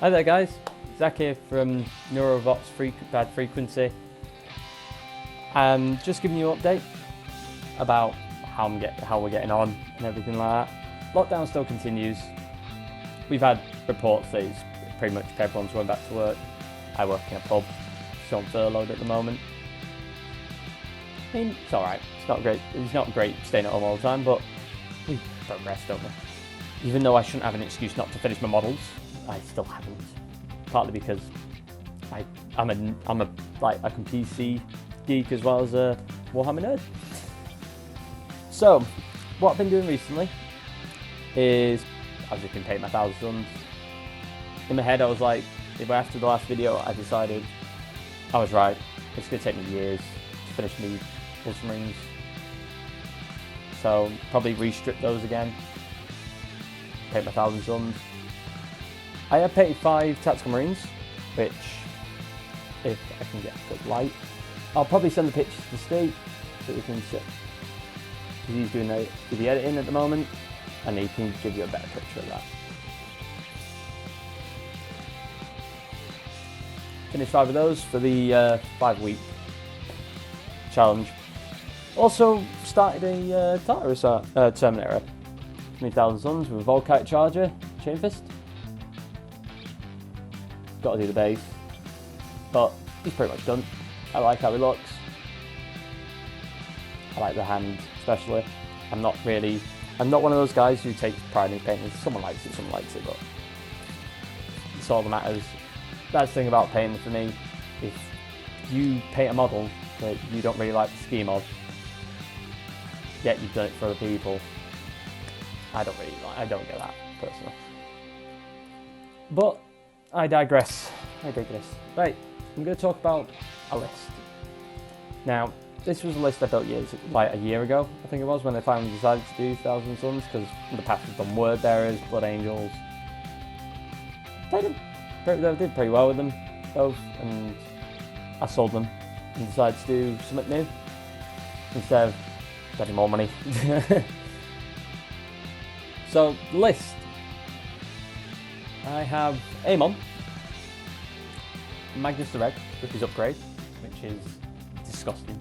Hi there guys, Zach here from Neurovox Bad Frequency. Just giving you an update about how we're getting on and everything like that. Lockdown still continues. We've had reports that it's pretty much everyone's going back to work. I work in a pub, so I'm furloughed at the moment. I mean, it's alright, it's not great. It's not great staying at home all the time, but we progress, don't we? Even though I shouldn't have an excuse not to finish my models, I still haven't. Partly because I'm a PC geek as well as a Warhammer nerd. So, what I've been doing recently is I've just been painting my 1,000 Suns. In my head I was like, after the last video I decided I was right. It's going to take me years to finish me Ultramarines. So, probably restrip those again. Paint my 1,000 Suns. I have painted 5 Tactical Marines, which, if I can get a good light, I'll probably send the pictures to Steve so we can see. Because he's doing the editing at the moment, and he can give you a better picture of that. Finished 5 of those for the 5-week challenge. Also started a Terminator, 20,000 Suns with a Volkite Charger, Chain Fist. Got to do the base, but he's pretty much done. I like how he looks. I like the hand especially. I'm not one of those guys who takes pride in painting. Someone likes it, but it's all that matters. That's the thing about painting for me. If you paint a model that you don't really like the scheme of, yet you've done it for other people, I don't get that personally. But I digress. Right, I'm going to talk about a list. Now, this was a list I built a year ago, I think it was, when I finally decided to do 1,000 Suns, because in the past we've done Word Bearers, Blood Angels. I did pretty well with them, both, and I sold them and decided to do something new instead of getting more money. So, the list. I have Amon, Magnus the Red with his upgrade, which is disgusting.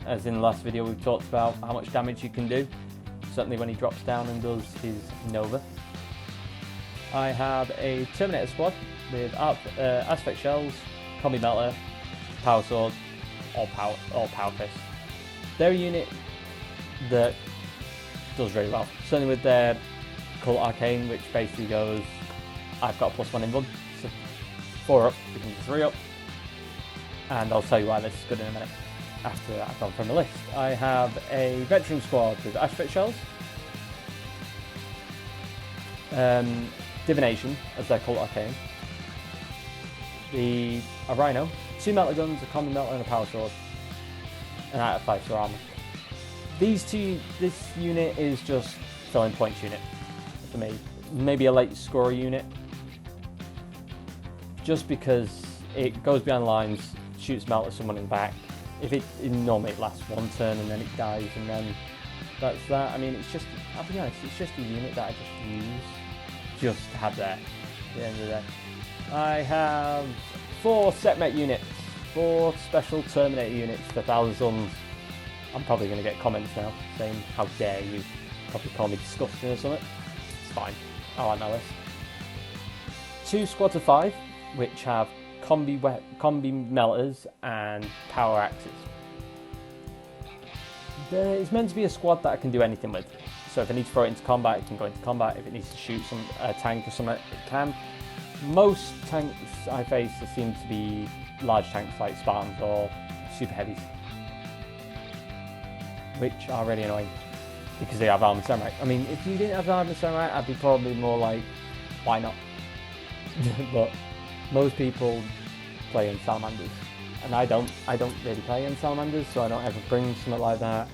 As in the last video we talked about how much damage he can do, certainly when he drops down and does his Nova. I have a Terminator squad with Aspect Shells, Combi Melter, Power Sword, or Power Fist. They're a unit that does really well, certainly with their Cult Arcane, which basically goes, I've got a +1 invuln, so 4 up becomes a 3 up, and I'll tell you why this is good in a minute after I've gone from the list. I have a Veteran squad with Aspect Shells, Divination as their Cult Arcane, a Rhino, 2 Melter Guns, a Combi Melter and a Power Sword, and out of 5-star armor. This unit is just filling points unit for me. Maybe a late scorer unit, just because it goes behind the lines, shoots Melter someone in the back. If it normally lasts 1 turn and then it dies, and then that's that. I mean, it's just, I'll be honest, it's just a unit that I just use just to have there at the end of the day. I have 4 set-met units, 4 special Terminator units for 1,000 Suns. I'm probably going to get comments now saying, how dare you, probably call me disgusting or something. It's fine, I like my list. 2 squads of 5, which have combi melters and power axes. It's meant to be a squad that I can do anything with. So if I need to throw it into combat, it can go into combat. If it needs to shoot a tank or something, it can. Most tanks I face seem to be large tanks like Spartans or super heavies, which are really annoying because they have Armored Samurai. I mean, if you didn't have Armored Samurai, I'd be probably more like, why not? But most people play in Salamanders, and I don't really play in Salamanders, so I don't ever bring something like that.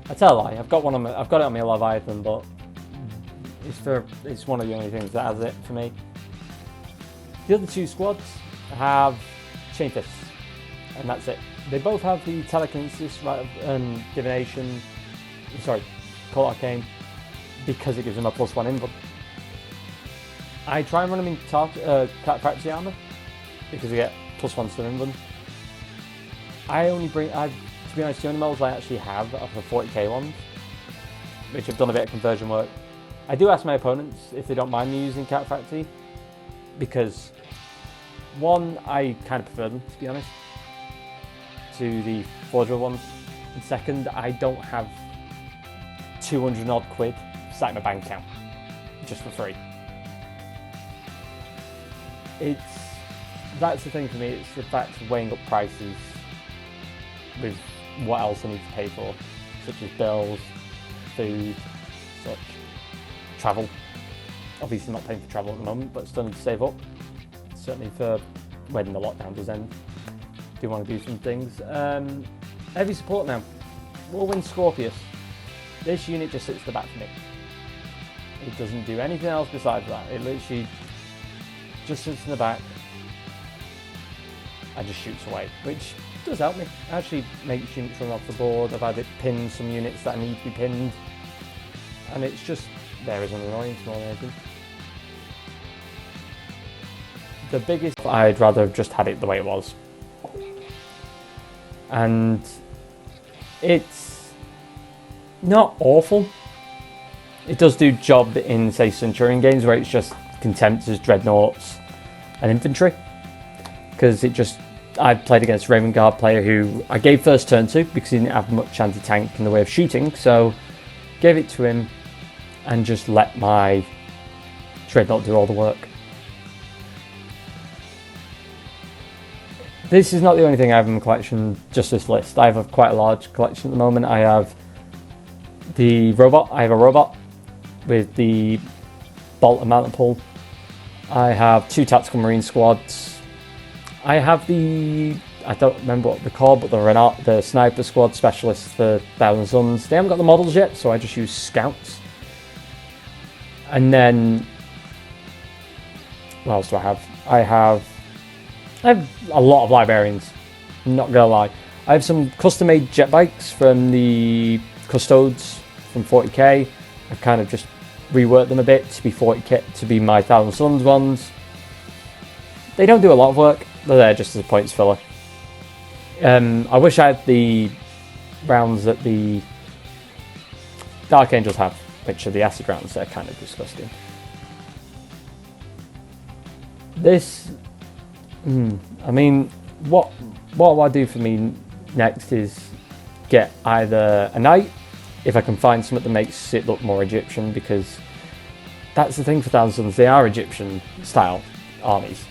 I tell a lie, I've got it on my Leviathan, but it's one of the only things that has it for me. The other 2 squads have Chain Fists, and that's it. They both have the Telekinesis, Divination, Cult Arcane, because it gives them a +1 invuln. I try and run them in Cat Factory armor because I get +1 to England. To be honest, the only models I actually have are the 40k ones, which I've done a bit of conversion work. I do ask my opponents if they don't mind me using Cat Factory, because one, I kind of prefer them, to be honest, to the Forger ones, and second, I don't have 200 odd quid sat in my bank account just for free. That's the thing for me. It's the fact of weighing up prices with what else I need to pay for, such as bills, food, such, travel. Obviously not paying for travel at the moment, but still need to save up. Certainly for when the lockdown does end. Do want to do some things. Heavy support now. Whirlwind Scorpius. This unit just sits at the back for me. It doesn't do anything else besides that. It literally just sits in the back and just shoots away, which does help me. Actually makes units run off the board. I've had it pin some units that need to be pinned, and it's just there as an annoyance more than anything. The biggest, I'd rather have just had it the way it was, and it's not awful. It does do job in, say, Centurion games where it's just Contemptors, Dreadnoughts and Infantry, because I played against a Raven Guard player who I gave first turn to because he didn't have much anti-tank in the way of shooting, so gave it to him and just let my Dreadnought do all the work. This is not the only thing I have in my collection, just this list. I have quite a large collection at the moment. I have the robot. I have a robot with the bolt and mountain pull. I have 2 tactical marine squads. I have I don't remember what they're called, but the sniper squad specialists for Thousand Suns. They haven't got the models yet, so I just use scouts. And then, what else do I have? I have a lot of librarians, I'm not gonna lie. I have some custom made jet bikes from the Custodes from 40k. I've kind of just reworked them a bit to be 40k, to be my Thousand Suns ones. They don't do a lot of work, they're there just as a points filler. I wish I had the rounds that the Dark Angels have, which are the acid rounds. They're kind of disgusting. This, I mean, what I do for me next is get either a knight, if I can find something that makes it look more Egyptian, because that's the thing for Thousand Suns, they are Egyptian style armies.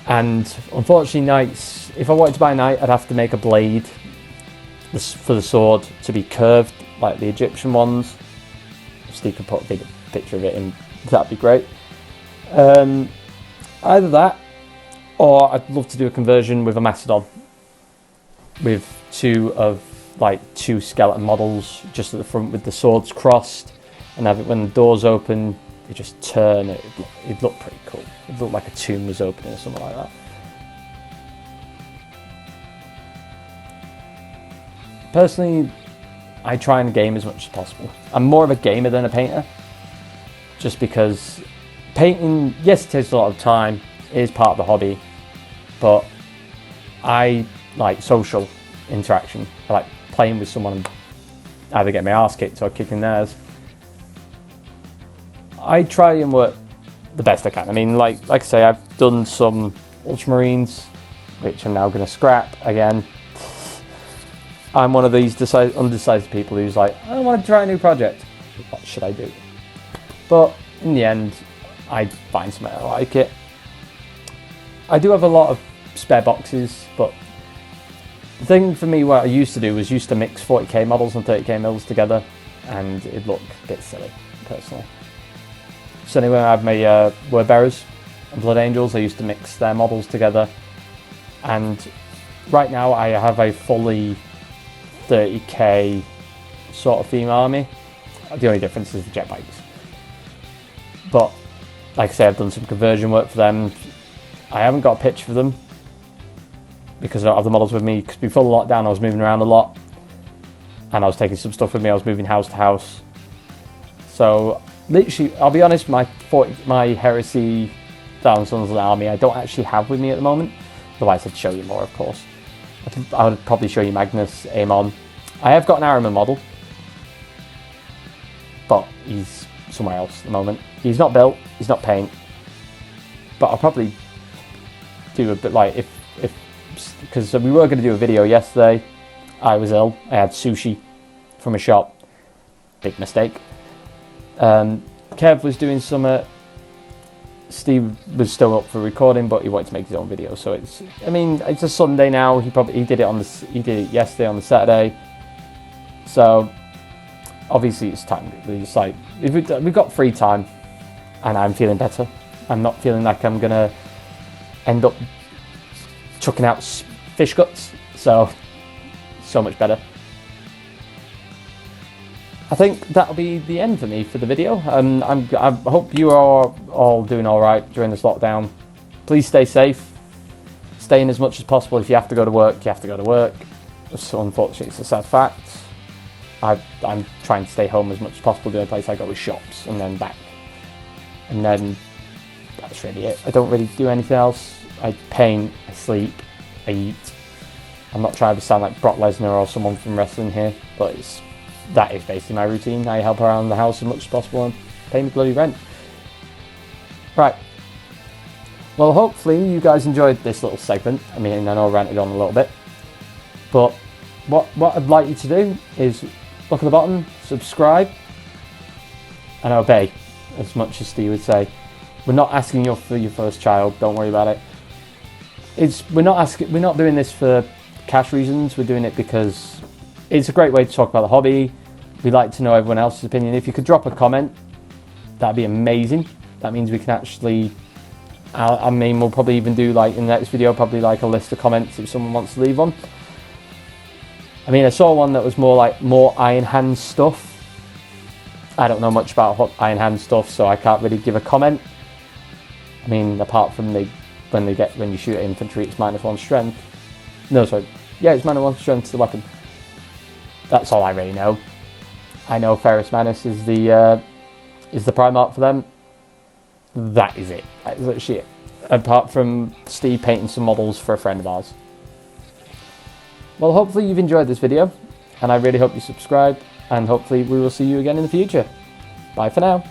And unfortunately knights, if I wanted to buy a knight, I'd have to make a blade for the sword to be curved like the Egyptian ones. If Steve could put a big picture of it in, that'd be great. Either that, or I'd love to do a conversion with a Mastodon with two skeleton models just at the front with the swords crossed, and have it when the doors open, they just turn. It'd look pretty cool. It'd look like a tomb was opening or something like that. Personally, I try and game as much as possible. I'm more of a gamer than a painter, just because painting, yes, it takes a lot of time, it is part of the hobby, but I like social interaction. I like playing with someone and either get my arse kicked or kicking theirs. I try and work the best I can. I mean, like I say, I've done some Ultramarines, which I'm now going to scrap again. I'm one of these undecided people who's like, I want to try a new project. What should I do? But in the end, I find something I like it. I do have a lot of spare boxes, but the thing for me, what I used to do was used to mix 40k models and 30k mills together, and it'd look a bit silly, personally. So anyway, I have my Word Bearers and Blood Angels. I used to mix their models together, and right now I have a fully 30k sort of theme army. The only difference is the jet bikes. But like I say, I've done some conversion work for them. I haven't got a picture for them because I don't have the models with me, because before the lockdown I was moving around a lot and I was taking some stuff with me. I was moving house to house, so literally, I'll be honest, my Heresy Thousand Sons army I don't actually have with me at the moment. Otherwise I'd show you more, of course. I would probably show you Magnus, Aemon. I have got an Araman model, but he's somewhere else at the moment. He's not built, he's not paint, but I'll probably do a bit like because we were going to do a video yesterday. I was ill. I had sushi from a shop. Big mistake. Kev was doing some. Steve was still up for recording, but he wanted to make his own video. So it's a Sunday now. He did it yesterday on the Saturday. So obviously it's time. It's like we've got free time, and I'm feeling better. I'm not feeling like I'm gonna end up chucking out fish guts. So much better. I think that'll be the end for me for the video. I hope you are all doing all right during this lockdown. Please stay safe. Stay in as much as possible. If you have to go to work, you have to go to work. So unfortunately, it's a sad fact. I'm trying to stay home as much as possible. The only place I go is shops and then back. And then that's really it. I don't really do anything else. I paint, I sleep, I eat. I'm not trying to sound like Brock Lesnar or someone from wrestling here, but that is basically my routine. I help around the house as much as possible and pay me bloody rent. Right. Well, hopefully you guys enjoyed this little segment. I mean, I know I ranted on a little bit, but what I'd like you to do is look at the bottom, subscribe, and obey, as much as Steve would say. We're not asking you for your first child. Don't worry about it. We're not doing this for cash reasons. We're doing it because it's a great way to talk about the hobby. We'd like to know everyone else's opinion. If you could drop a comment, that'd be amazing. That means we can actually, we'll probably even do like in the next video, probably like a list of comments if someone wants to leave one. I saw one that was more Iron Hand stuff. I don't know much about Iron Hand stuff, so I can't really give a comment. Apart from when you shoot at infantry, it's -1 strength. No, sorry. Yeah, it's -1 strength to the weapon. That's all I really know. I know Ferrus Manus is the Primarch for them. That is it. That's literally it. Apart from Steve painting some models for a friend of ours. Well, hopefully you've enjoyed this video, and I really hope you subscribe, and hopefully we will see you again in the future. Bye for now.